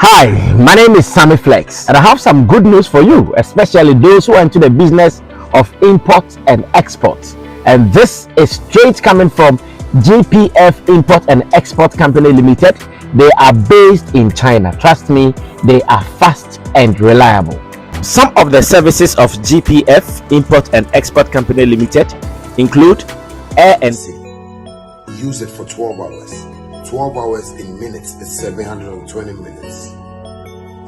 Hi, my name is Sammy Flex, and I have some good news for you, especially those who are into the business of import and export. And this is straight coming from GPF Import and Export Company Limited. They are based in China. Trust me, they are fast and reliable. Some of the services of GPF Import and Export Company Limited include air and sea. Use it for 12 hours. 12 hours in minutes is 720 minutes.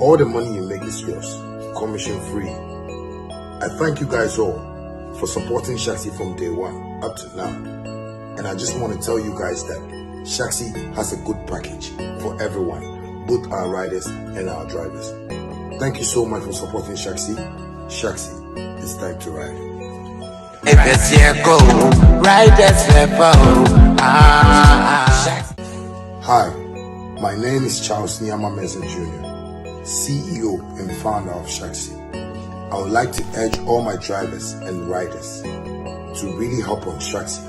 All the money you make is yours, commission free. I thank you guys all for supporting Shatta from day one up to now. And I just want to tell you guys that Shatta has a good package for everyone, both our riders and our drivers. Thank you so much for supporting Shatta. Shatta, it's time to ride. Hi, my name is Charles Nyama Meza Jr., CEO and founder of Shatta. I would like to urge all my drivers and riders to really help on Shatta,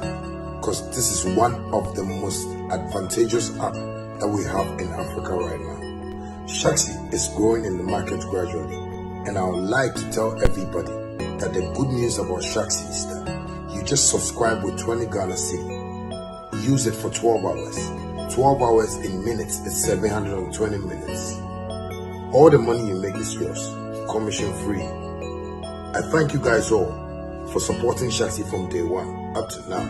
because this is one of the most advantageous app that we have in Africa right now. Shatta is growing in the market gradually, and I would like to tell everybody that the good news about Shatta is that you just subscribe with 20 Ghana cedi. Use it for 12 hours. 12 hours in minutes is 720 minutes. All the money you make is yours, commission free. I thank you guys all for supporting Shatta from day one up to now.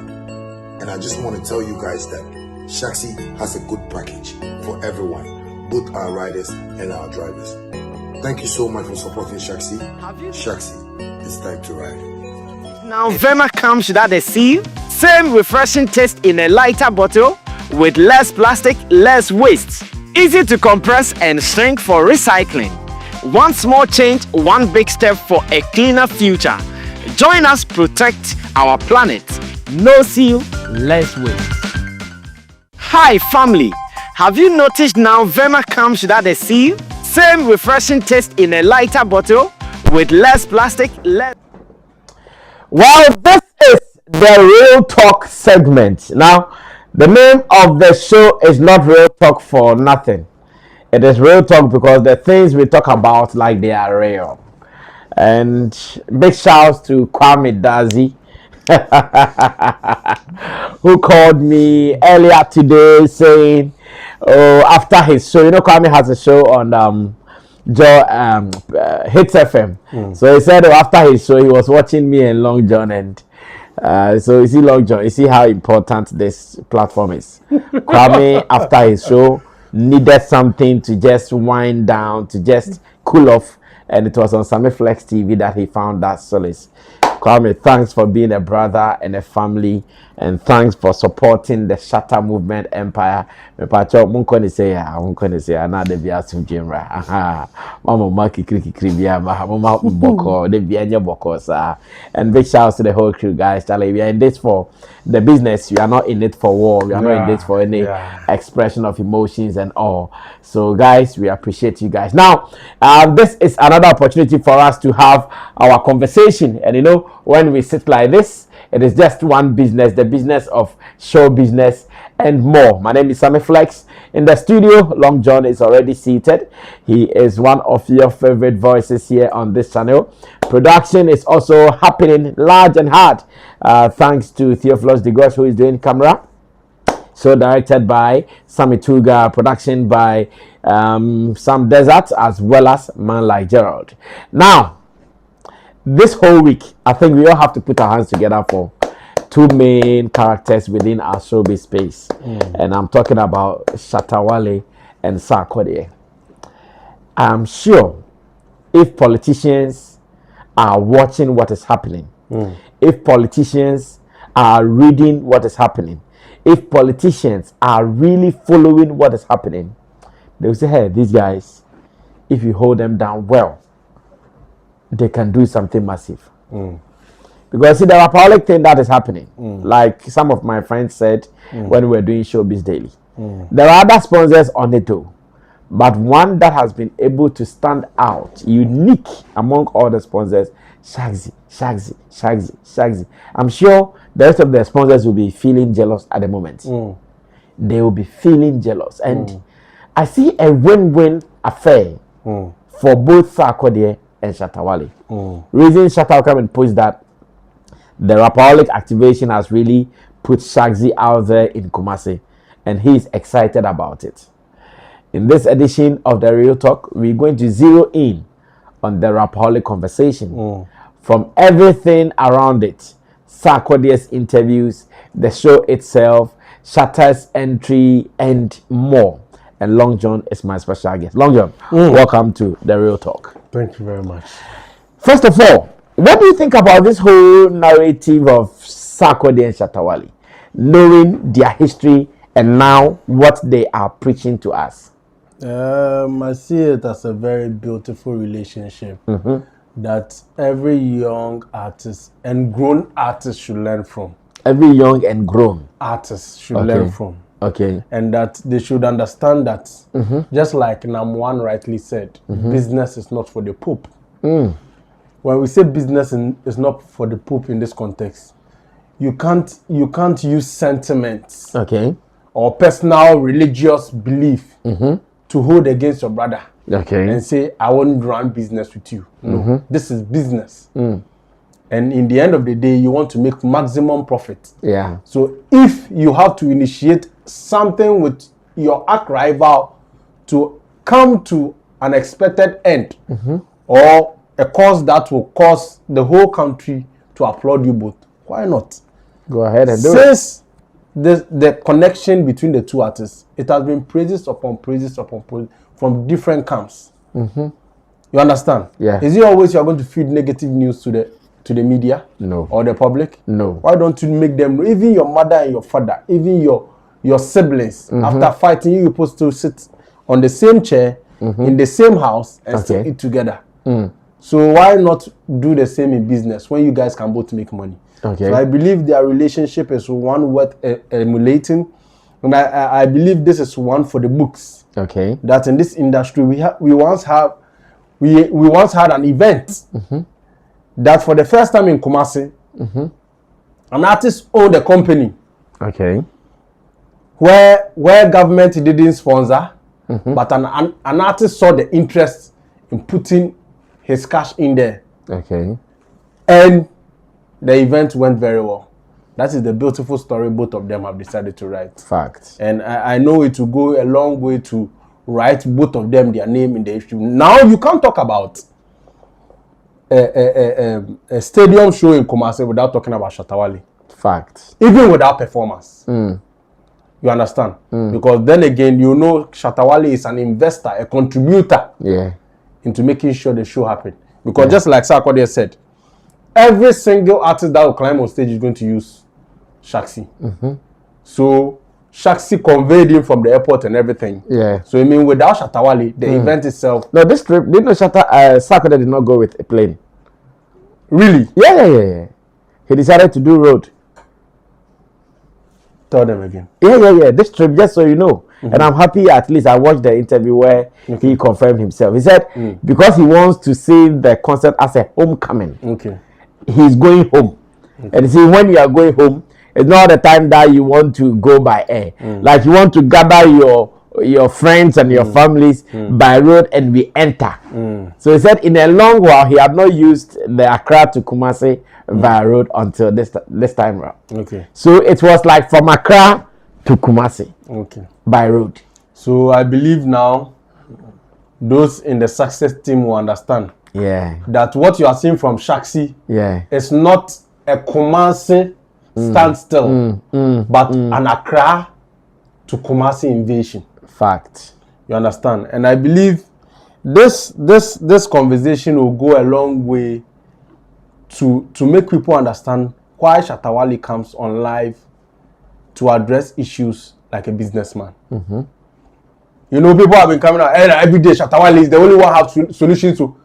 And I just want to tell you guys that Shatta has a good package for everyone, both our riders and our drivers. Thank you so much for supporting Shatta. Shatta, it's time to ride. Now Vema comes without the seal, same refreshing taste in a lighter bottle with less plastic, less waste. Easy to compress and shrink for recycling. One small change, one big step for a cleaner future. Join us protect our planet. No seal, less waste. Hi family, have you noticed now Vema comes without a seal? Same refreshing taste in a lighter bottle with less plastic, less... Well, this is the Real Talk segment. Now, the name of the show is not Real Talk for nothing. It is Real Talk because the things we talk about, like, they are real. And big shouts to Kwame Dazi, who called me earlier today saying, oh, after his show, you know, Kwame has a show on Hits FM. So he said, oh, after his show, he was watching me and Long John, and so you see, Long John, you see how important this platform is. Kwame, after his show, needed something to just wind down, to just cool off, and it was on Sammy Flex TV that he found that solace. Kwame, thanks for being a brother and a family, and thanks for supporting the Shatta movement empire. Me pacho munkoni say na de bia sumjemra. Aha. Mama maki kriki bia mama boko de bia nya boko sa. And big shouts to the whole crew, guys. Charlie, we are in this for the business. We are not in it for war. We are not in this for any expression of emotions and all. So guys, we appreciate you guys. Now, this is another opportunity for us to have our conversation, and you know, when we sit like this, it is just one business, the business of show business and more. My name is Sammy Flex. In the studio, Long John is already seated. He is one of your favorite voices here on this channel. Production is also happening large and hard. Thanks to Theophilus Digos, who is doing camera. So directed by Sammy Tuga, production by Sam Desert, as well as Man Like Gerald. Now, this whole week, I think we all have to put our hands together for two main characters within our showbiz space. And I'm talking about Shatta, Wale and Sarkodie. I'm sure if politicians are watching what is happening, if politicians are reading what is happening, if politicians are really following what is happening, they will say, hey, these guys, if you hold them down well, they can do something massive. Because see, there are public thing that is happening. Like some of my friends said when we were doing Showbiz Daily. There are other sponsors on it too, but one that has been able to stand out, unique among all the sponsors, Shatta. I'm sure the rest of the sponsors will be feeling jealous at the moment. They will be feeling jealous. And I see a win-win affair for both Sarkodie and Shatta Wale. Reason Shatta will come and post that the Rapaholic activation has really put Shaxi out there in Kumasi, and he is excited about it. In this edition of The Real Talk, we're going to zero in on the Rapaholic conversation. From everything around it, Sarkodie's interviews, the show itself, Shatta's entry, and more. And Long John is my special guest. Long John, welcome to The Real Talk. Thank you very much. First of all, what do you think about this whole narrative of Sarkodie and Shatta Wale, knowing their history and now what they are preaching to us? I see it as a very beautiful relationship that every young artist and grown artist should learn from. Every young and grown artist should learn from. Okay. And that they should understand that, just like Nam1 rightly said, business is not for the poop. When we say business is not for the poop in this context, you can't use sentiments or personal religious belief to hold against your brother and say, I won't run business with you. No, this is business. And in the end of the day, you want to make maximum profit. Yeah. So if you have to initiate something with your arch rival to come to an expected end or a cause that will cause the whole country to applaud you both, why not? Go ahead and do it. Since the connection between the two artists, it has been praises upon praises upon praises from different camps. You understand? Yeah. Is it always you are going to feed negative news to the media? No. Or the public? No. Why don't you make them, even your mother and your father, even your siblings, after fighting, you're supposed to sit on the same chair in the same house and still eat together. So why not do the same in business when you guys can both make money? So I believe their relationship is one worth emulating, and I believe this is one for the books. That in this industry we once had an event that for the first time in Kumasi, an artist owned a company. Where government didn't sponsor, but an artist saw the interest in putting his cash in there. And the event went very well. That is the beautiful story both of them have decided to write. Fact. And I know it will go a long way to write both of them their name in the history. Now you can't talk about a stadium show in Kumasi without talking about Shatta Wale. Fact. Even without performance. You understand? Because then again, you know Shatta Wale is an investor, a contributor into making sure the show happened. Because just like Sarkodie said, every single artist that will climb on stage is going to use Shaxi. So Shaxi conveyed him from the airport and everything. So I mean, without Shatta Wale, the event itself. No, this trip, didn't know Sarkodie did not go with a plane. Really? Yeah. He decided to do road. Tell them again. Yeah. This trip, just so you know. And I'm happy at least I watched the interview where he confirmed himself. He said because he wants to see the concert as a homecoming. He's going home. And see, when you are going home, it's not the time that you want to go by air. Like you want to gather your friends and your families by road and we enter. So he said in a long while he had not used the Accra to Kumasi by road until this time round. So it was like from Accra to Kumasi by road. So I believe now those in the success team will understand that what you are seeing from Shaxi is not a Kumasi standstill, but an Accra to Kumasi invasion. Fact. You understand? And I believe this conversation will go a long way to make people understand why Shatta Wale comes on live to address issues like a businessman. You know, people have been coming out every day. Shatta Wale is the only one who have solutions to.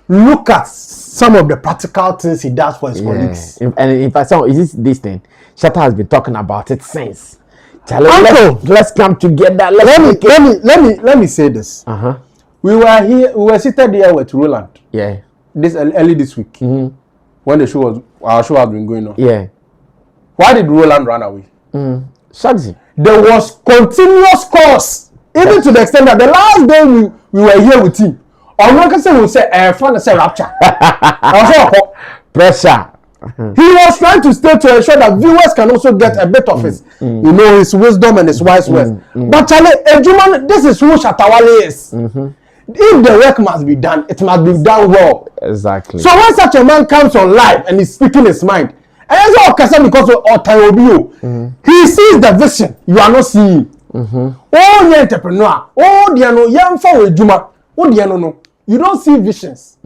Look at some of the practical things he does for his colleagues. And in fact, is this thing? Shatta has been talking about it since. Uncle, let's come together. Let me say this. We were seated here with Roland. Early this week. When our show has been going on. Why did Roland run away? Shaxi. There was continuous calls Even to the extent that the last day we were here with him, or one can say we say fun say rapture. Pressure. He was trying to stay to ensure that viewers can also get a bit of his, you know, his wisdom and his wise words. But Charlie, Ejuman, this is who Shatta Wale is. If the work must be done, it must be done well. Exactly. So when such a man comes on live and is speaking his mind, and it's all because of he sees the vision you are not seeing. Oh, the entrepreneur, oh, the young for Ejuma, oh, the no, you don't see visions.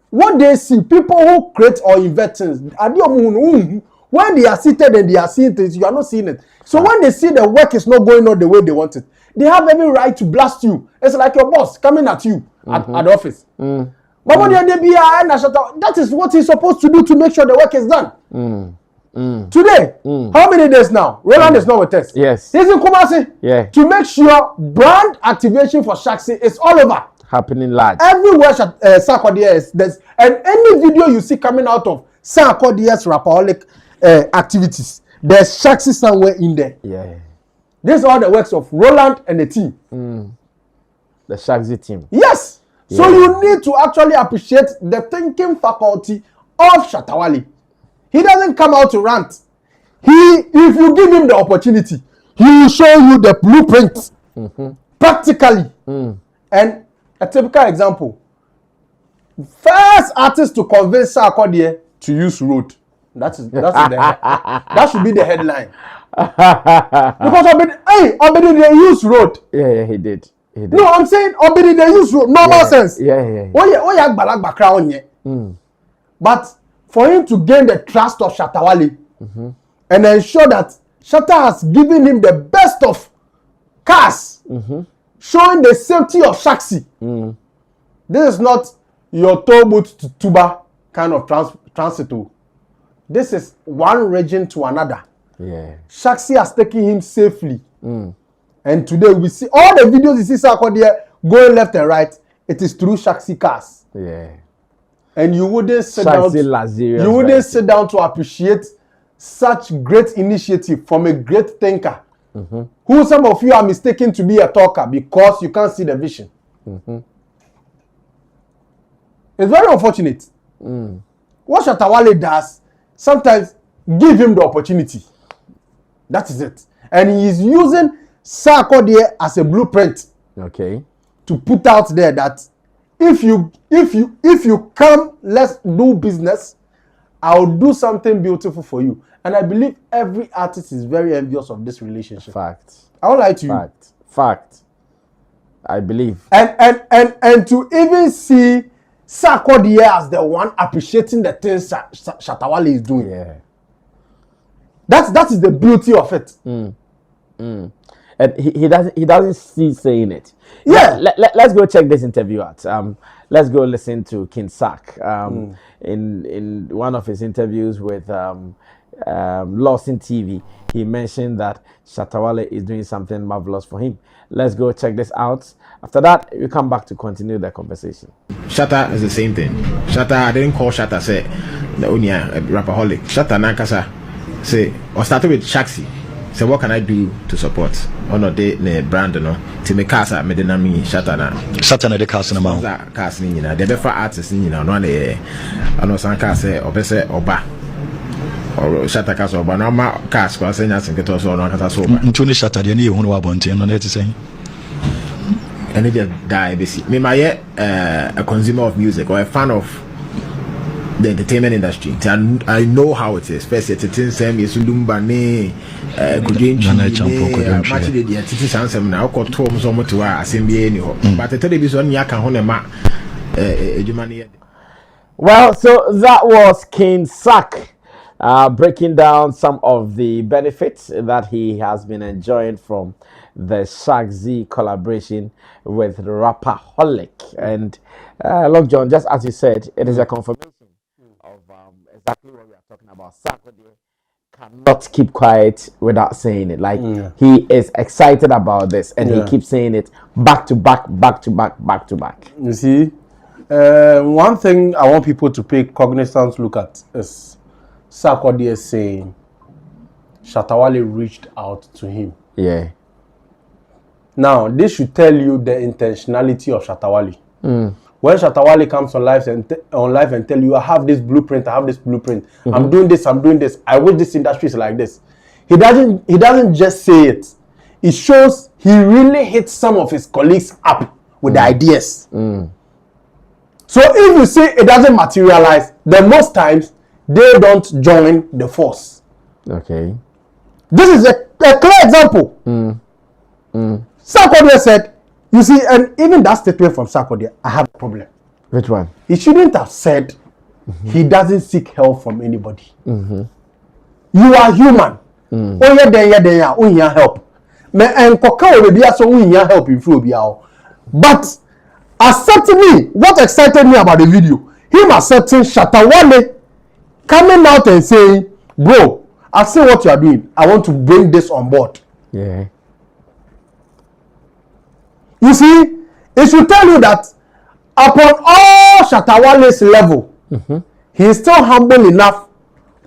What they see, people who create or invent things, when they are seated and they are seeing things, you are not seeing it. So when they see the work is not going on the way they want it, they have every right to blast you. It's like your boss coming at you at the office. But when that is what he's supposed to do to make sure the work is done. Today, how many days now? Roland is not with us. Yes. He's in Kumasi. Yeah. To make sure brand activation for Shaxi is all over. Happening large. Everywhere Sarkodie is, and any video you see coming out of Sarkodie's rapaholic activities, there's Shaxi somewhere in there. Yeah. These are all the works of Roland and the team. The Shaxi team. Yes. Yeah. So you need to actually appreciate the thinking faculty of Shatta Wale. He doesn't come out to rant. If you give him the opportunity, he will show you the blueprint practically. And a typical example, first artist to convince Sarkodie to use road. That should be the headline. Because Obedi they use road. Yeah, he did. No, I'm saying Obedi they use road. Normal sense. Yeah. But for him to gain the trust of Shatta Wale and ensure that Shatta has given him the best of cars, showing the safety of Shaxi. This is not your toll booth to Tuba kind of transit. This is one region to another. Yeah. Shaxi has taken him safely. And today we see all the videos you see Sarkodie going left and right. It is through Shaxi cars. Yeah. And you wouldn't sit down. You wouldn't sit down to appreciate such great initiative from a great thinker. Who some of you are mistaken to be a talker because you can't see the vision. It's very unfortunate. What Shatta Wale does, sometimes give him the opportunity. That is it. And he is using Sarkodie as a blueprint. Okay. To put out there that if you come, let's do business, I'll do something beautiful for you. And I believe every artist is very envious of this relationship. Fact. I won't lie to you. Fact. I believe. And to even see Sarkodie as the one appreciating the things Shatta Wale is doing. Yeah. That is the beauty of it. And he doesn't cease saying it. Yeah. Let's go check this interview out. Let's go listen to King Sack. In one of his interviews with Lawson TV, he mentioned that Shatta Wale is doing something marvelous for him. Let's go check this out. After that, we come back to continue the conversation. Shatta is the same thing. Shatta, I didn't call Shatta say the only rapaholic. Shatta Nankasa say or started with Shaxi. So what can I do to support on a day ne brand no to make cars at Medinami Shatta na Shatta na de cars na ma cars ni na the better artists ni na no na ano san cars obese oba or Shatta cars oba no ma cars kwa senya sinketo so no kasa so oba ntuni Shatta de ni ehunu wa bonte no na ti say and just die basi me my a consumer of music or a fan of the entertainment industry. I know how it is. First, it's Sammy, Sulumba, Well, so that was King Sack breaking down some of the benefits that he has been enjoying from the Shaxi collaboration with Rapaholic. And Long John, just as you said, it is a confirmation of exactly what we are talking about. Sarkodie cannot keep quiet without saying it. Like he is excited about this, and he keeps saying it back to back. You see, one thing I want people to pay cognizance look at is Sarkodie saying Shatta Wale reached out to him. Yeah. Now, this should tell you the intentionality of Shatta Wale. When Shatta Wale comes on live and tell you, I have this blueprint, I'm doing this, I wish this industry is like this. He doesn't just say it. It shows he really hits some of his colleagues up with the ideas. So if you see it doesn't materialize, then most times they don't join the force. Okay. This is a clear example. Sarkodie said, you see, and even that statement from Sarkodie, I have a problem. Which one? He shouldn't have said he doesn't seek help from anybody. You are human. Oh yeah, we need help. Me and koka will be so we need help in front. But accepting me, what excited me about the video, him accepting Shatta Wale coming out and saying, bro, I see what you are doing. I want to bring this on board. Yeah. You see, it should tell you that upon all Shatta Wale's level, he is still humble enough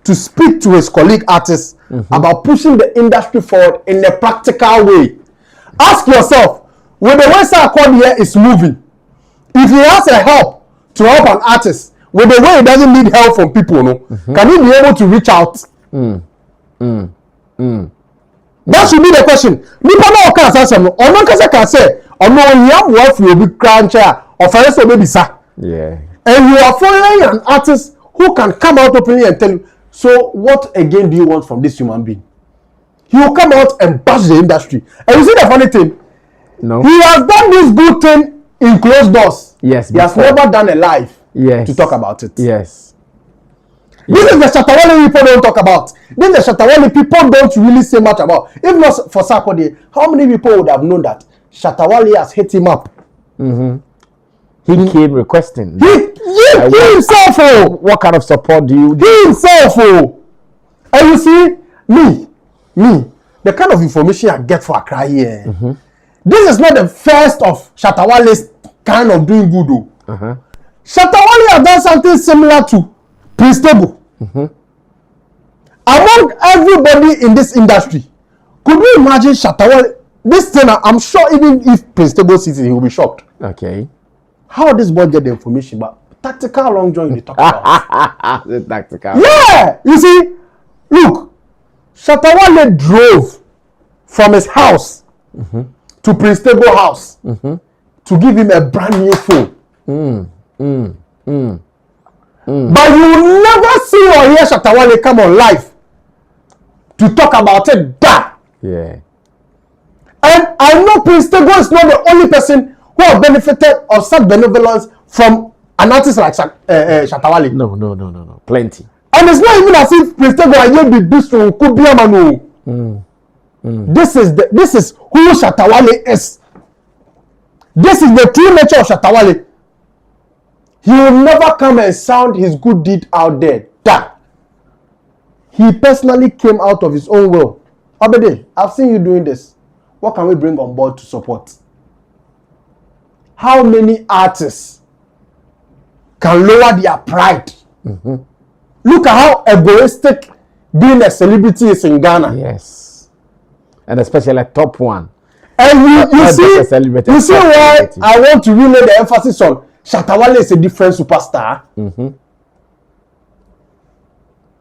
to speak to his colleague artists about pushing the industry forward in a practical way. Ask yourself, with the way Sarkodie is moving, if he has a help to help an artist, with the way he doesn't need help from people, can he be able to reach out? That should be the question. Nipa no can say some. Ono can say, ono yam worth you be cruncher or for us baby sa. Yeah. And you are following an artist who can come out openly and tell you, so what again do you want from this human being? He will come out and bash the industry. And you see the funny thing? No. He has done this good thing in closed doors. Yes. He has never done a live to talk about it. Yes. This is the Shatta Wale people don't talk about. This is the Shatta Wale people don't really say much about. If not for Sarkodie, how many people would have known that Shatta Wale has hit him up? He came requesting. He himself, oh. What kind of support do you? He himself, oh. And you see, me, the kind of information I get for Accra here. This is not the first of Shatta Wale's kind of doing good, though. Shatta Wale has done something similar to Prince Table. Among everybody in this industry, could you imagine Shatta Wale? This thing, I'm sure even if Prince Table sees it, he will be shocked. Okay. How this boy get the information? But tactical long joint they talk about. The tactical. Yeah, you see, look, Shatta Wale drove from his house to Prince Table house to give him a brand new phone. But you will never see or hear Shatta Wale come on live to talk about it. Yeah. And I know Prince Table is not the only person who have benefited of such benevolence from an artist like Shatta Wale. No. Plenty. And it's not even as if Prince Table and you be this to Kubia Manu. This is who Shatta Wale is. This is the true nature of Shatta Wale. He will never come and sound his good deed out there. He personally came out of his own will. Abede, I've seen you doing this. What can we bring on board to support? How many artists can lower their pride? Look at how egoistic being a celebrity is in Ghana. Yes. And especially a top one. And you see why I want to really lay the emphasis on Shatta Wale is a different superstar.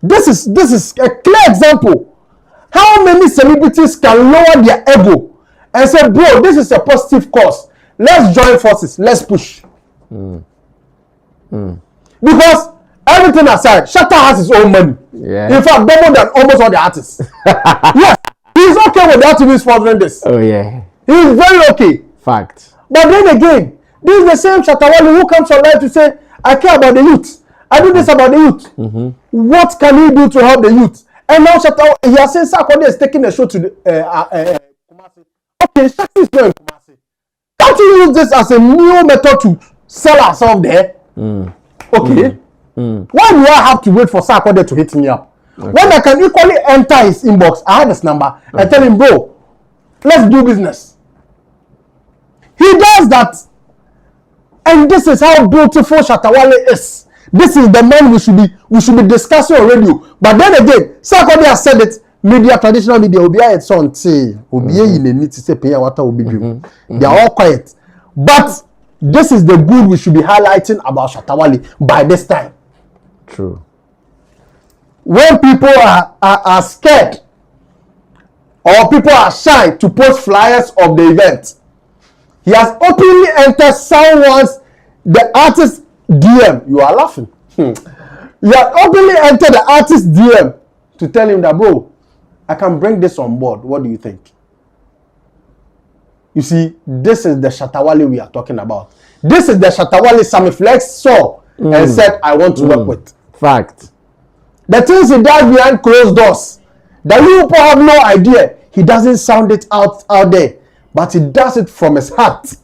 This is a clear example. How many celebrities can lower their ego and say, bro, this is a positive cause. Let's join forces. Let's push. Because everything aside, Shatta has his own money. Yeah. In fact, double than almost all the artists. Yes, he's okay with the activists sponsoring this. Oh yeah. He's very okay. Fact. But then again, this is the same Shatta Wale who comes on live to say, I care about the youth. I do this about the youth. What can he do to help the youth? And now Shatta, he has said Sarkodie is taking a show to the Kumasi. Okay, Shatta is going Kumasi. Can't you use this as a new method to sell ourselves there? Okay. Why do I have to wait for Sarkodie to hit me up? Okay. When I can equally enter his inbox, I have his number, and tell him, bro, let's do business. He does that. And this is how beautiful Shatta Wale is. This is the man we should be discussing on radio. But then again, Sarkodie has said it media, traditional media, will be its on say, will be in the need to say pay water will be doing. They are all quiet. But this is the good we should be highlighting about Shatta Wale by this time. True. When people are scared or people are shy to post flyers of the event, he has openly entered the artist's DM. You are laughing. You have openly entered the artist's DM to tell him that, bro, I can bring this on board. What do you think? You see, this is the Shatta Wale we are talking about. This is the Shatta Wale Sammy Flex saw and said, I want to work with. Fact. The things he does behind closed doors, that you people have no idea. He doesn't sound it out there, but he does it from his heart.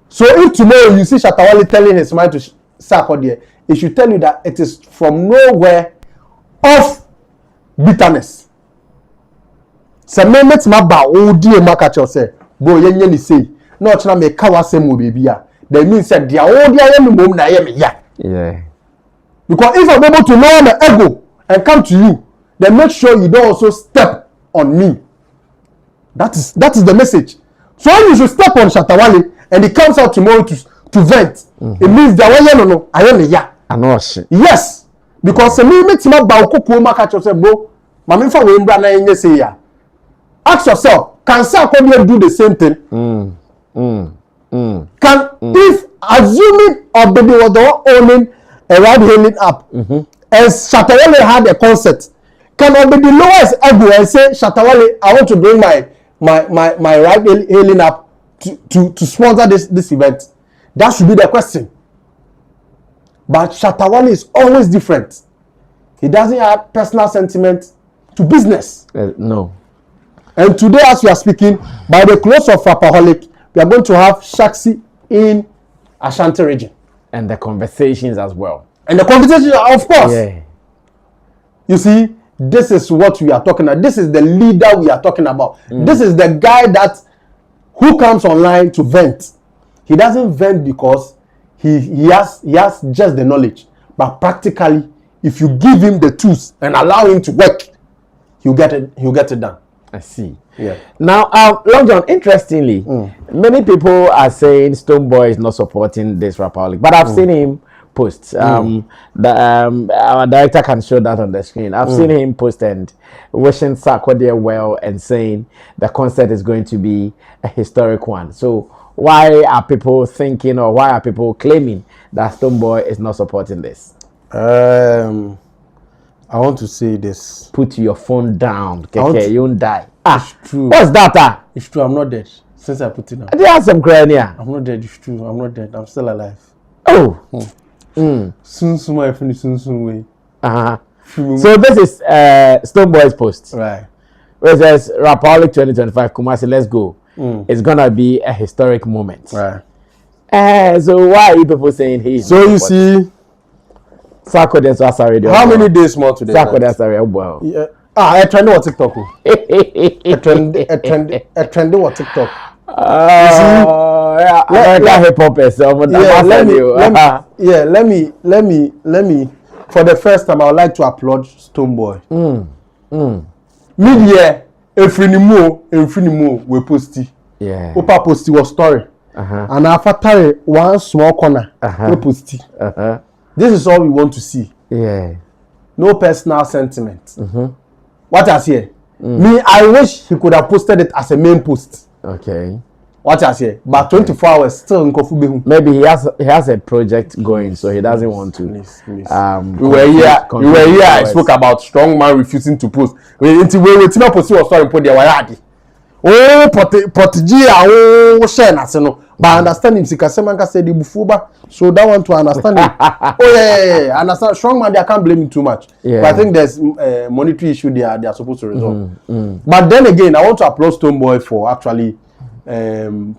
So if tomorrow you see Shatta Wale telling his mind to Sarkodie, it should tell you that it is from nowhere of bitterness. Se memets ma ba odi e makacho say, bo yenye ni say, no chana me kawa se mo baby ya. That means that dia odi aye me mom na aye me ya. Yeah. Because if I'm able to lower my ego and come to you, then make sure you don't also step on me. That is the message. So when you should step on Shatta Wale and he comes out tomorrow to vent, it means that I am a ya. I know shit. Yes. Because se me meet ma ba okuku makacho say, bro, mama fa we mbra na yenye say ya. Ask yourself, can Sarkodie do the same thing? Can, if assuming or baby was the one owning a ride-hailing app, and Shatta Wale had a concert, can baby lower his ego and say, Shatta Wale, I want to bring my ride-hailing app to sponsor this event? That should be the question. But Shatta Wale is always different. He doesn't have personal sentiment to business. No. And today, as we are speaking, by the close of Rapaholic, we are going to have Shaxi in Ashanti region. And the conversations as well. And the conversation, of course. Yeah. You see, this is what we are talking about. This is the leader we are talking about. This is the guy who comes online to vent. He doesn't vent because he has just the knowledge. But practically, if you give him the tools and allow him to work, he'll get it done. I see. Yeah. Now, Long John, interestingly, many people are saying Stonebwoy is not supporting this Rapaholic, but I've seen him post. Our director can show that on the screen. I've seen him post and wishing Sarkodie well and saying the concert is going to be a historic one. So why are people thinking or why are people claiming that Stonebwoy is not supporting this? I want to say this. Put your phone down, Keke, you won't die. It's true. What's that? It's true. I'm not dead. Since I put it down. They have some crania. I'm not dead. It's true. I'm not dead. I'm still alive. Oh. Soon I finish soon way. So this is Stonebwoy's post. Right. Where it says Rapaholic 2025 Kumasi, let's go. It's gonna be a historic moment. Right. So why are you people saying he's so you see Sarkodie sorry. How many days more today? Sarkodie sorry. Well. Yeah. I trend what TikTok. A trend what TikTok. American hip hop is let me for the first time I would like to applaud Stonebwoy. Media Efrinimo we posty. Yeah. Opa posty was story. And after one small corner we posty. This is all we want to see. Yeah. No personal sentiment. What I say? Me, I wish he could have posted it as a main post. Okay. What I say? But 24 hours still in Kofu. Maybe he has a project going, so he doesn't want to. Please. We were here. I spoke about strong man refusing to post. We not post your story put there. Oh, Potigi, share na but I understand him. Sikasemanka said the bufuba, so that one to understand him. I understand. Strong man, I can't blame him too much. Yeah. But I think there's monetary issue they are supposed to resolve. But then again, I want to applaud Stonebwoy for actually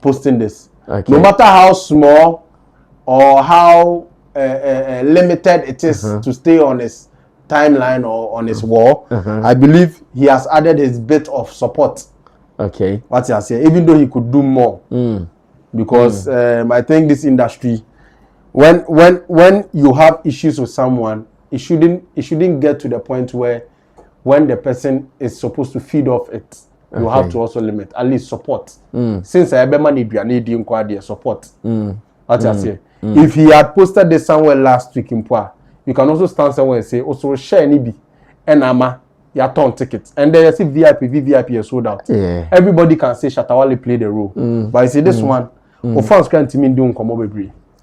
posting this. Okay. No matter how small or how limited it is to stay on his timeline or on his wall, I believe he has added his bit of support. Okay. What I say, even though he could do more, because I think this industry, when you have issues with someone, it shouldn't get to the point where when the person is supposed to feed off it, you have to also limit, at least support. Since I remember need support. What I say. If he had posted this somewhere last week in Pua, you can also stand somewhere and say, also share any be and ama your turn tickets. And then you see VVIP is sold out. Yeah. Everybody can say Shatta Wale played the role. But you see this one, fans can't mean doing come over.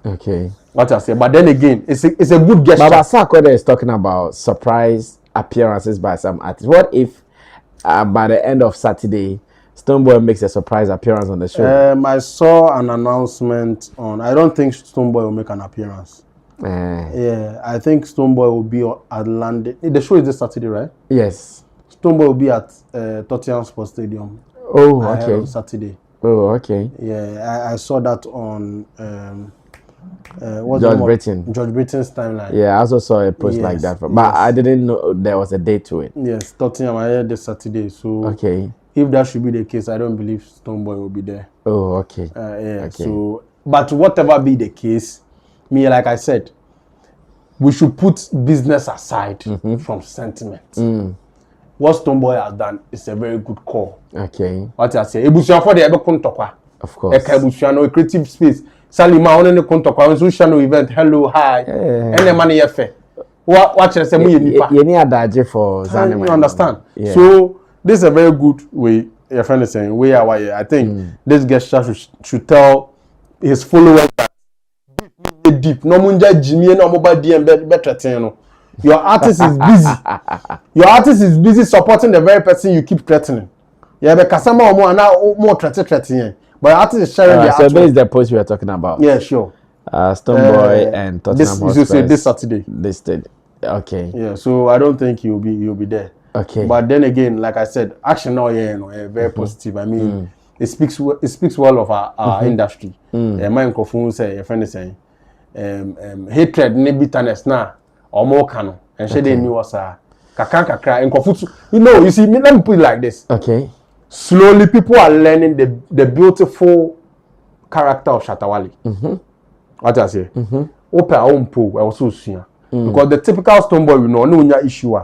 Okay. What I say. But then again, it's a good gesture. Baba Sarkodie is talking about surprise appearances by some artists. What if by the end of Saturday, Stonebwoy makes a surprise appearance on the show? I saw an announcement on. I don't think Stonebwoy will make an appearance. Yeah, I think Stonebwoy will be at London. The show is this Saturday, right? Yes. Stonebwoy will be at Tottenham Sports Stadium. Oh, okay. On Saturday. Oh, okay. Yeah, I saw that on George Britton. George Britton's timeline. Yeah, I also saw a post like that, but I didn't know there was a date to it. Yes, Tottenham. I heard this Saturday. So okay. If that should be the case, I don't believe Stonebwoy will be there. Oh, okay. Yeah. Okay. So, but whatever be the case, me like I said, we should put business aside from sentiment. What Stonebwoy has done is a very good call. Okay. What I say, Ebusian for the Ebekun of course. Ebusian, a creative space. Salima on the Kuntokwa, social event. Hello, hi, and the money affair. Watch us. You need a dodge for Zanima. You understand? Yeah. So this is a very good way. Your friend is saying, "Where are you?" I think this gesture should tell his followers that deep. No munja Jimmy, no mobile DM better thing. Your artist is busy. Your artist is busy supporting the very person you keep threatening. Yeah, but Kasama or more now more threatening. But artist is sharing the so this is the post we are talking about. Yeah, sure. Stonebwoy and Tottenham Hotspur. This Saturday. Listed. Okay. Yeah, so I don't think you'll be there. Okay. But then again, like I said, action now very positive. I mean, it speaks well of our industry. My microphone say your friend is saying hatred ne bitterness na or more canon and she they knew us kakra and you see let me put it like this. Okay. Slowly people are learning the beautiful character of Shatta Wale. What I say? Open our own pool also soon. Because the typical Stonebwoy we know no issue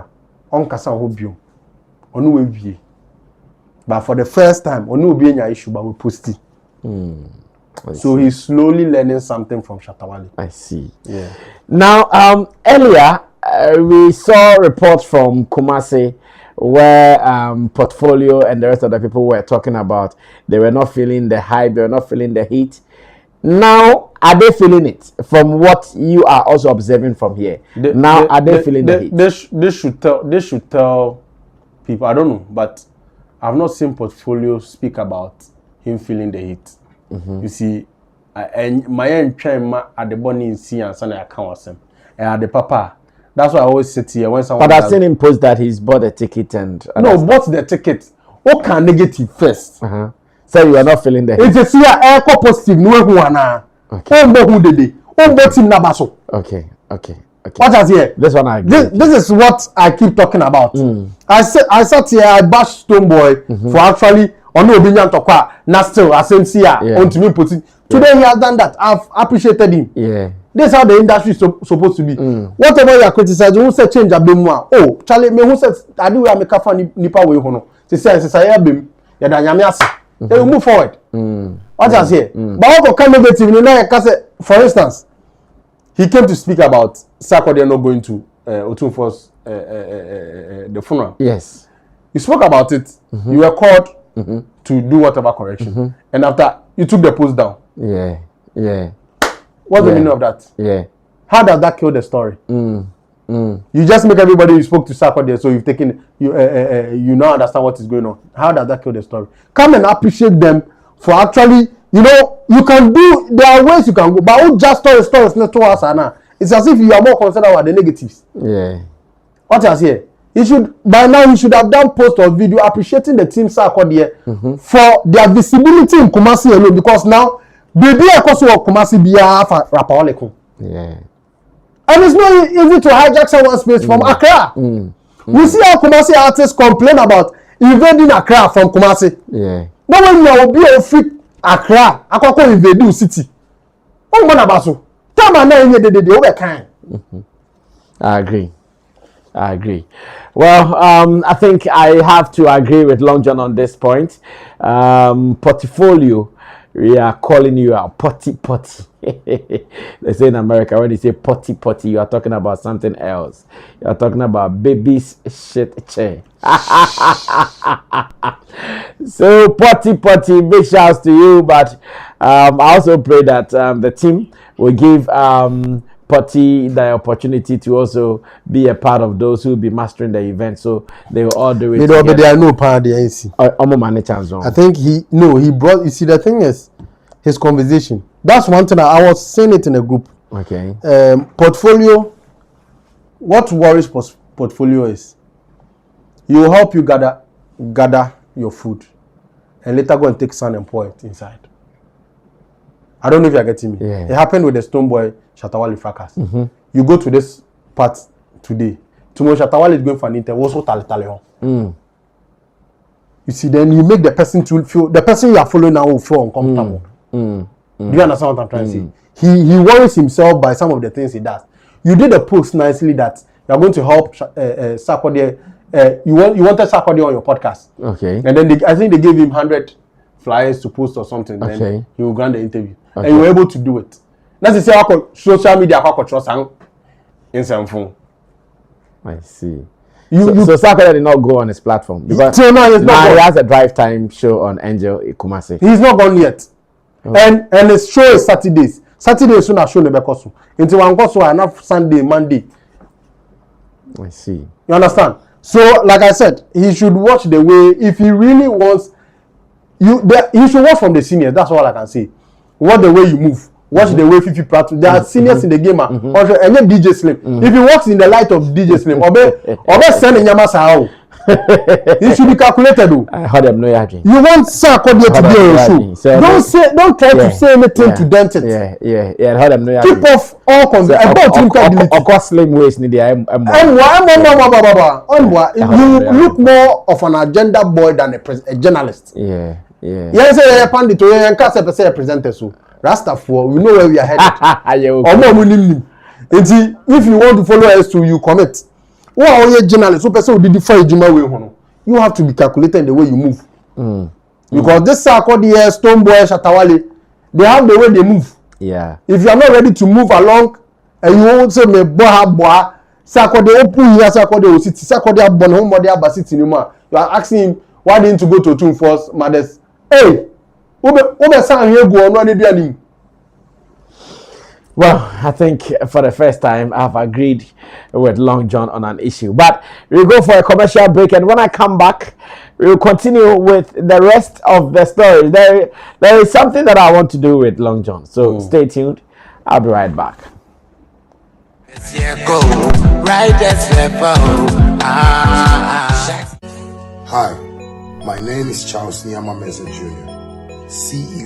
on kasa hobio onu we wie. But for the first time onu obi nya issue but we post it. So he's slowly learning something from Shatta Wale. I see. Yeah. Now earlier we saw reports from Kumasi where Portfolio and the rest of the people were talking about they were not feeling the hype, they were not feeling the heat. Now, are they feeling it from what you are also observing from here? Are they feeling the heat? They should tell people. I don't know, but I've not seen Portfolio speak about him feeling the heat. You see, and my end at the bonnie in sea and Sunday account him and the papa. That's why I always sit here when someone. But I've seen him post that he's bought a ticket and. No, bought the ticket. What can negative first? So you are not feeling the heat. It's a air positive. No one. Okay. Okay. What has here? This one I agree. This is what I keep talking about. I sat here. I bashed Stonebwoy for actually on no opinion to qua. Now still, I same see on to me putting. Today he has done that. I've appreciated him. Yeah. This is how the industry is supposed to be. Whatever you are criticizing, who said change a bit more? Oh, Charlie, me who said I do make a funny nipa way hono. She says I have been. Ya da nyamiasi. They will move forward. What I say? But what kind of negative? For instance, he came to speak about Sarkodie not going to Otunfo's the funeral. Yes. You spoke about it. You were called to do whatever correction, and after you took the post down. Yeah. What's the meaning of that? Yeah. How does that kill the story? You just make everybody you spoke to Sarkodie, so you've taken you now understand what is going on. How does that kill the story? Come and appreciate them for actually, you can do. There are ways you can go, but who just stories not to us now. It's as if you are more concerned about the negatives. Yeah. What I say? By now you should have done post or video appreciating the team Sarkodie for their visibility in Kumasi alone, because now baby Akoso of Kumasi be a rapper. Yeah. And it's not easy to hijack someone's space from Accra. We see how Kumasi artists complain about invading Accra from Kumasi. Yeah. Now when you will be a free Accra, Akoko invade city. What about so? Tell me now you the over kind. I agree. I agree. Well, I think I have to agree with Long John on this point. Portfolio, we are calling you a potty. They say in America, when they say potty, you are talking about something else. You are talking about baby's shit chair. So potty, big shouts to you. But I also pray that the team will give Potty the opportunity to also be a part of those who will be mastering the event, so they will all do it. But there are no part the NC. I think he brought. You see, the thing is his conversation. That's one thing I was saying it in a group. Okay. Portfolio. What worries portfolio is, he will help you gather your food, and later go and take sand and pour it inside. I don't know if you are getting me. Yeah. It happened with the Stone Boy Shatta fracas. Mm-hmm. You go to this part today. Tomorrow Shatta is going for an interview. Also tale. You see, then you make the person to feel, the person you are following now will feel uncomfortable. Do you understand what I'm trying to say? He worries himself by some of the things he does. You did a post nicely that you are going to help Sarkodie. You wanted Sarkodie on your podcast. Okay. And then I think they gave him 100 flyers to post or something. Okay. Then he will grant the interview. Okay. And you were able to do it. That's to say, social media in some phone. I see. So Sarkodie did not go on his platform because he has a drive time show on Angel Kumasi. He's not gone yet. And his show is Saturdays. Saturday soon as show nebekosu. Until one goes so enough Sunday, Monday. I see. You understand? So, like I said, he should watch the way. If he really wants, he should watch from the seniors. That's all I can say. Watch the way you move. Watch the way Fifi practice. There are seniors in the game. And then DJ Slim. If he walks in the light of DJ Slim, obe send Nyama Sao. He should be calculated. I heard them no yarding. You want Sarkodie to be on your show. Don't try to say anything to dent it. Yeah. I heard them no yarding. Keep off all conversation. Of slim waist need the you look more of an agenda boy than a journalist. Yeah. Yes, I pandit to and cast a presenter so. Rastafari, we know where we are headed. If you want to follow us to you commit. Well, you're journalist, so person will be defined you have to be calculated in the way you move. Because this Sarkodie, Stone Boy, Shatta, they have the way they move. Yeah. If you are not ready to move along, and you won't say me boha Sarkodie open here, Sarkodie city, Sarkodie born home body abasiti anymore. You are asking him why didn't you go to Tune Force Mothers? Hey, Obe Sam here go on any. Well, I think for the first time I've agreed with Long John on an issue. But we'll go for a commercial break, and when I come back, we'll continue with the rest of the story. There is something that I want to do with Long John. So stay tuned. I'll be right back. Hi, my name is Charles Nyama Meza Jr., CEO